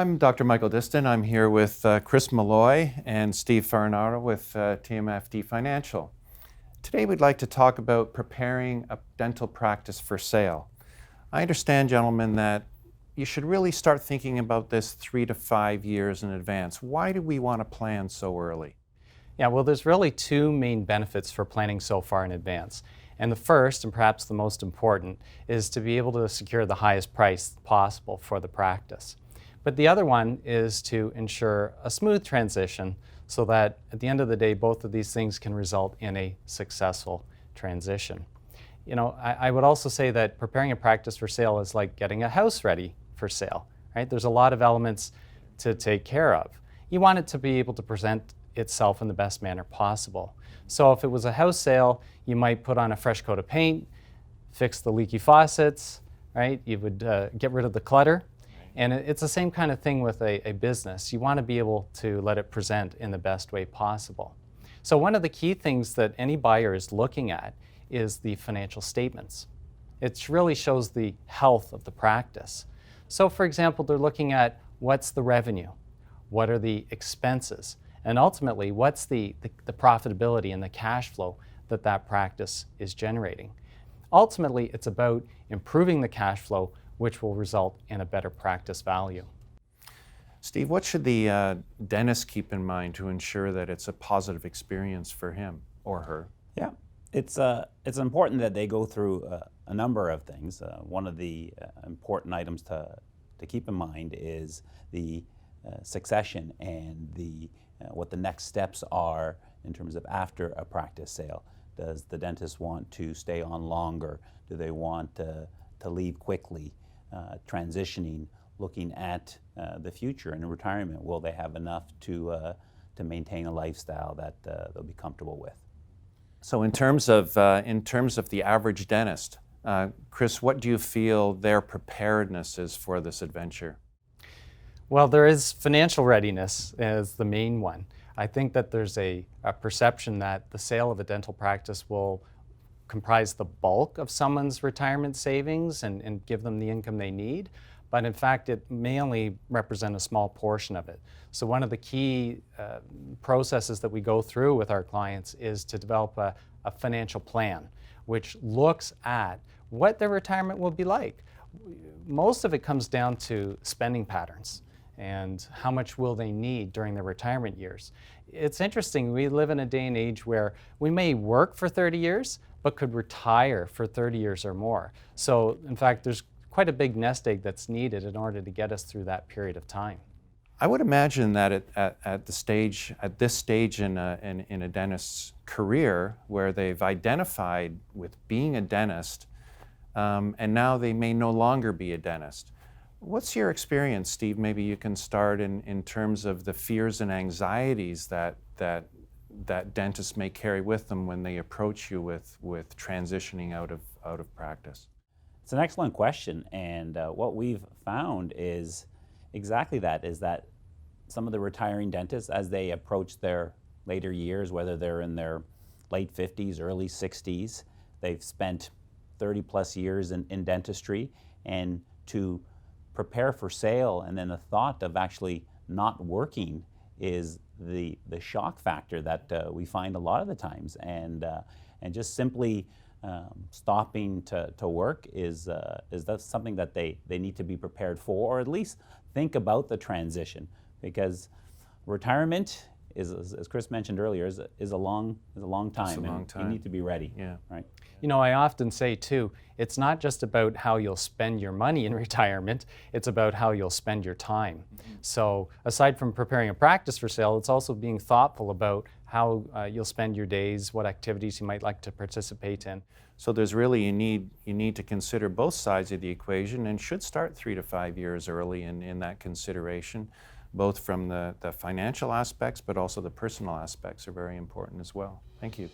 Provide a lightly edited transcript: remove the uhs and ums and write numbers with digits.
I'm Dr. Michael Diston. I'm here with Chris Malloy and Steve Farinaro with TMFD Financial. Today we'd like to talk about preparing a dental practice for sale. I understand, gentlemen, that you should really start thinking about this 3 to 5 years in advance. Why do we want to plan so early? Yeah, well, there's really two main benefits for planning so far in advance. And the first, and perhaps the most important, is to be able to secure the highest price possible for the practice. But the other one is to ensure a smooth transition so that at the end of the day, both of these things can result in a successful transition. You know, I would also say that preparing a practice for sale is like getting a house ready for sale, right? There's a lot of elements to take care of. You want it to be able to present itself in the best manner possible. So if it was a house sale, you might put on a fresh coat of paint, fix the leaky faucets, right? You would get rid of the clutter. And it's the same kind of thing with a business. You want to be able to let it present in the best way possible. So one of the key things that any buyer is looking at is the financial statements. It really shows the health of the practice. So for example, they're looking at what's the revenue, what are the expenses, and ultimately what's the profitability and the cash flow that practice is generating. Ultimately, it's about improving the cash flow, which will result in a better practice value. Steve, what should the dentist keep in mind to ensure that it's a positive experience for him or her? Yeah, it's important that they go through a number of things. One of the important items to keep in mind is the succession and what the next steps are in terms of after a practice sale. Does the dentist want to stay on longer? Do they want to leave quickly? Transitioning, looking at the future and retirement. Will they have enough to maintain a lifestyle that they'll be comfortable with? So in terms of the average dentist, Chris, what do you feel their preparedness is for this adventure? Well, there is financial readiness as the main one. I think that there's a perception that the sale of a dental practice will comprise the bulk of someone's retirement savings and give them the income they need, but in fact it may only represent a small portion of it. So one of the key processes that we go through with our clients is to develop a financial plan which looks at what their retirement will be like. Most of it comes down to spending patterns and how much will they need during their retirement years. It's interesting, we live in a day and age where we may work for 30 years, but could retire for 30 years or more. So in fact, there's quite a big nest egg that's needed in order to get us through that period of time. I would imagine that at this stage in a dentist's career, where they've identified with being a dentist, and now they may no longer be a dentist. What's your experience, Steve? Maybe you can start in terms of the fears and anxieties that dentists may carry with them when they approach you with transitioning out of practice. It's an excellent question, and what we've found is exactly that, is that some of the retiring dentists, as they approach their later years, whether they're in their late 50s, early 60s, they've spent 30 plus years in dentistry, and to prepare for sale and then the thought of actually not working is the shock factor that we find a lot of the times, and just simply stopping to work is that something that they need to be prepared for, or at least think about the transition, because retirement is, as Chris mentioned earlier, is a long time. It's a long time. You need to be ready. Yeah. Right. You know, I often say too, it's not just about how you'll spend your money in retirement, it's about how you'll spend your time. Mm-hmm. So aside from preparing a practice for sale, it's also being thoughtful about how you'll spend your days, what activities you might like to participate in. So there's really, you need to consider both sides of the equation, and should start 3 to 5 years early in that consideration, both from the financial aspects, but also the personal aspects are very important as well. Thank you.